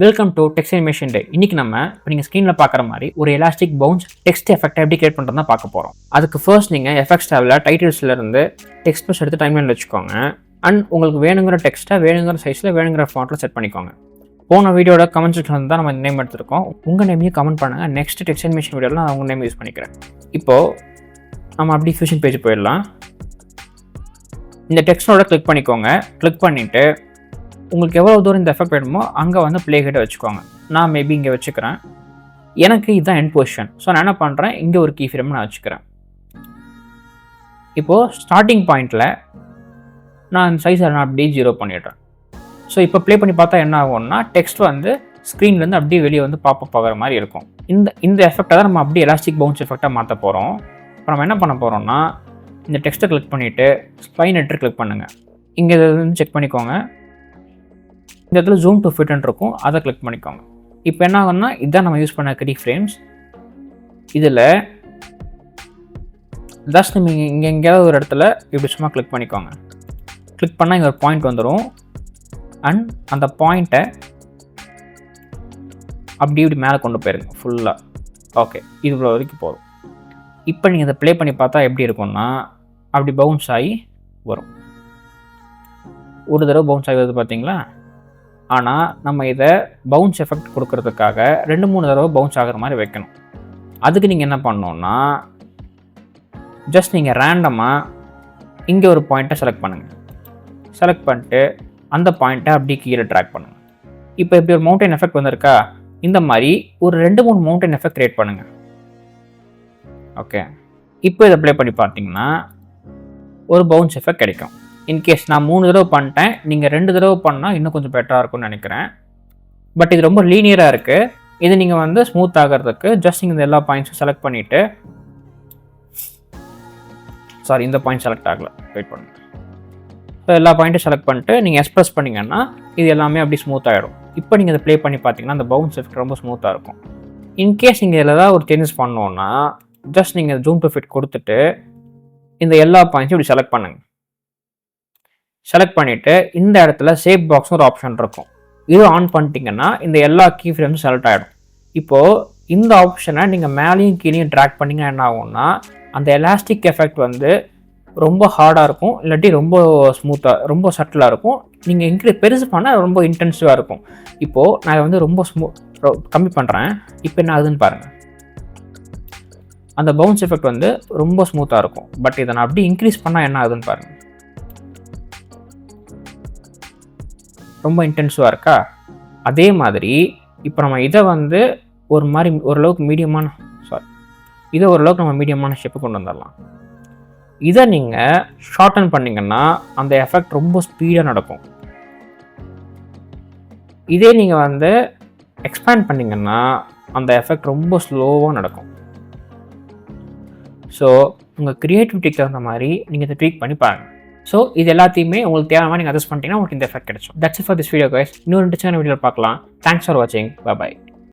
Welcome to text animation டே. இன்னைக்கு நம்ம இப்போ நீங்கள் ஸ்க்ரீனில் பார்க்குற மாதிரி ஒரு எலாஸ்டிக் பவுன்ஸ் டெக்ஸ்ட் எஃபெக்ட் எப்படி கிரியேட் பண்ணுறது தான் பார்க்க போகிறோம். அதுக்கு ஃபர்ஸ்ட் நீங்கள் எஃபெக்ட்ஸ் டேபில் டைட்டில்ஸ்லேருந்து டெக்ஸ்ட் ப்ளஸ் எடுத்து டைம்லைனில் வச்சுக்கோங்க. அண்ட் உங்களுக்கு வேணுங்கிற டெக்ஸ்ட்டை வேணுங்கிற சைஸில் வேணுங்கிற ஃபாண்ட்டில் செட் பண்ணிக்கோங்க. போன வீடியோட கமெண்ட் செக்ஷன் தான் நம்ம நேம் எடுத்துருக்கோம். உங்கள் நேமையும் கமெண்ட் பண்ணுங்கள். நெக்ஸ்ட் டெக்ஸ்ட் அனிமேஷன் வீடியோவில் நான் உங்கள் நேம் யூஸ் பண்ணிக்கிறேன். இப்போது நம்ம அப்படி ஃபியூஷன் பேஜ் போயிடலாம். இந்த டெக்ஸ்ட்டோட கிளிக் பண்ணிக்கோங்க. கிளிக் பண்ணிவிட்டு உங்களுக்கு எவ்வளோ தூரம் இந்த எஃபெக்ட் வேணுமோ அங்கே வந்து ப்ளே ஹெட்டை வச்சுக்கோங்க. நான் மேபி இங்கே வச்சுக்கிறேன். எனக்கு இதுதான் எண்ட் பொசிஷன். ஸோ நான் என்ன பண்ணுறேன், இங்கே ஒரு கீ ஃப்ரேம் நான் வச்சுக்கிறேன். இப்போது ஸ்டார்டிங் பாயிண்டில் நான் சைஸை நான் அப்படியே 0 பண்ணிடுறேன். ஸோ இப்போ ப்ளே பண்ணி பார்த்தா என்ன ஆகும்னா டெக்ஸ்ட் வந்து ஸ்க்ரீன்லேருந்து அப்படியே வெளியே வந்து பாப்பப் ஆகிற மாதிரி இருக்கும். இந்த எஃபெக்டை தான் நம்ம அப்படியே எலாஸ்டிக் பவுன்ஸ் எஃபெக்டாக மாற்ற போகிறோம். இப்போ நம்ம என்ன பண்ண போகிறோம்னா இந்த டெக்ஸ்ட்டை கிளிக் பண்ணிவிட்டு ஸ்ப்ளைன் எட்டர் கிளிக் பண்ணுங்கள். இங்கே இதை வந்து செக் பண்ணிக்கோங்க. இந்த இடத்துல ஜூம் டு ஃபிட்னு இருக்கும், அதை கிளிக் பண்ணிக்கோங்க. இப்போ என்ன ஆகும்னா இதுதான் நம்ம யூஸ் பண்ண கீ ஃப்ரேம்ஸ். இதில் ஜஸ்ட் நம்ம இங்கே எங்கேயாவது ஒரு இடத்துல இப்படி சும்மா கிளிக் பண்ணிக்கோங்க. கிளிக் பண்ணால் இங்கே ஒரு பாயிண்ட் வந்துடும். அண்ட் அந்த பாயிண்ட்டை அப்படி இப்படி மேலே கொண்டு போயிருங்க ஃபுல்லாக. ஓகே, இது இவ்வளோ வரைக்கும் போதும். இப்போ நீங்கள் இதை ப்ளே பண்ணி பார்த்தா எப்படி இருக்கும்னா அப்படி பவுன்ஸ் ஆகி வரும். ஒரு தடவை பவுன்ஸ் ஆகி வருது பார்த்தீங்களா? ஆனால் நம்ம இதை பவுன்ஸ் எஃபெக்ட் கொடுக்கறதுக்காக 2-3 தடவை பவுன்ஸ் ஆகிற மாதிரி வைக்கணும். அதுக்கு நீங்கள் என்ன பண்ணணுன்னா ஜஸ்ட் நீங்கள் ரேண்டமாக இங்கே ஒரு பாயிண்ட்டை செலக்ட் பண்ணுங்கள். செலக்ட் பண்ணிட்டு அந்த பாயிண்ட்டை அப்படியே கீழே ட்ராக் பண்ணுங்கள். இப்போ இப்படி ஒரு மவுண்டன் எஃபெக்ட் வந்திருக்கா, இந்த மாதிரி ஒரு 2-3 மவுண்டன் எஃபெக்ட் க்ரியேட் பண்ணுங்கள். ஓகே, இப்போ இதை ப்ளே பண்ணி பார்த்தீங்கன்னா ஒரு பவுன்ஸ் எஃபெக்ட் கிடைக்கும். இன்கேஸ் நான் 3 தடவை பண்ணிட்டேன், நீங்கள் 2 தடவை பண்ணால் இன்னும் கொஞ்சம் பெட்டராக இருக்கும்னு நினைக்கிறேன். பட் இது ரொம்ப லீனியராக இருக்குது. இது நீங்கள் வந்து ஸ்மூத் ஆகிறதுக்கு ஜஸ்ட் இந்த எல்லா பாயிண்ட்ஸும் செலக்ட் பண்ணிவிட்டு, சாரி இந்த பாயிண்ட் செலக்ட் ஆகலை, வெயிட் பண்ணுங்கள். ஸோ எல்லா பாயிண்ட்டும் செலக்ட் பண்ணிட்டு நீங்கள் எக்ஸ்ப்ரெஸ் பண்ணிங்கன்னா இது எல்லாமே அப்படி ஸ்மூத் ஆகிடும். இப்போ நீங்கள் இதை ப்ளே பண்ணி பார்த்தீங்கன்னா அந்த பவுன்ஸ் எஃபெக்ட் ரொம்ப ஸ்மூத்தாக இருக்கும். இன்கேஸ் நீங்கள் இதில் ஏதாவது ஒரு சேஞ்சஸ் பண்ணோன்னா ஜஸ்ட் நீங்கள் ஜூம் டு ஃபிட் கொடுத்துட்டு இந்த எல்லா பாயிண்ட்ஸும் இப்படி செலக்ட் பண்ணுங்கள். செலக்ட் பண்ணிவிட்டு இந்த இடத்துல சேவ் பாக்ஸ்னு ஒரு ஆப்ஷன் இருக்கும். இது ஆன் பண்ணிட்டீங்கன்னா இந்த எல்லா கீ ஃப்ரேம்ஸும் செலக்ட் ஆகிடும். இப்போது இந்த ஆப்ஷனை நீங்கள் மேலேயும் கீழேயும் ட்ராக் பண்ணிங்கன்னா என்ன ஆகும்னா அந்த எலாஸ்டிக் எஃபெக்ட் வந்து ரொம்ப ஹார்டாக இருக்கும், இல்லாட்டி ரொம்ப ஸ்மூத்தாக ரொம்ப சட்டிலாக இருக்கும். நீங்கள் பெருசு பண்ணால் ரொம்ப இன்டென்சிவாக இருக்கும். இப்போது நான் வந்து ரொம்ப கம்மி பண்ணுறேன். இப்போ என்ன ஆகுதுன்னு பாருங்கள். அந்த பவுன்ஸ் எஃபெக்ட் வந்து ரொம்ப ஸ்மூத்தாக இருக்கும். பட் இதை நான் அப்படி இன்க்ரீஸ் பண்ணால் என்ன ஆகுதுன்னு பாருங்கள். ரொம்ப இன்டென்சிவாக இருக்கா? அதே மாதிரி இப்போ நம்ம இதை வந்து ஒரு மாதிரி ஓரளவுக்கு நம்ம மீடியமான ஷேப்பு கொண்டு வந்துடலாம். இதை நீங்கள் ஷார்டன் பண்ணிங்கன்னா அந்த எஃபெக்ட் ரொம்ப ஸ்பீடாக நடக்கும். இதே நீங்கள் வந்து எக்ஸ்பேண்ட் பண்ணிங்கன்னா அந்த எஃபெக்ட் ரொம்ப ஸ்லோவாக நடக்கும். ஸோ உங்கள் க்ரியேட்டிவிட்டிக்கு தகுந்த மாதிரி நீங்கள் இதை ட்வீக் பண்ணி பாருங்கள். ஸோ இது எல்லாத்தையுமே உங்களுக்கு தேவையான நீங்கள் அட்ஜஸ்ட் பண்ணிட்டீங்கன்னா உங்களுக்கு இந்த எஃபெக்ட் கிடைக்கும். That's it for this video guys. இன்னொரு இன்ட்ரெஸ்டான வீடியோவில் பார்க்கலாம். தேங்க்ஸ் ஃபார் வாட்சிங். பை.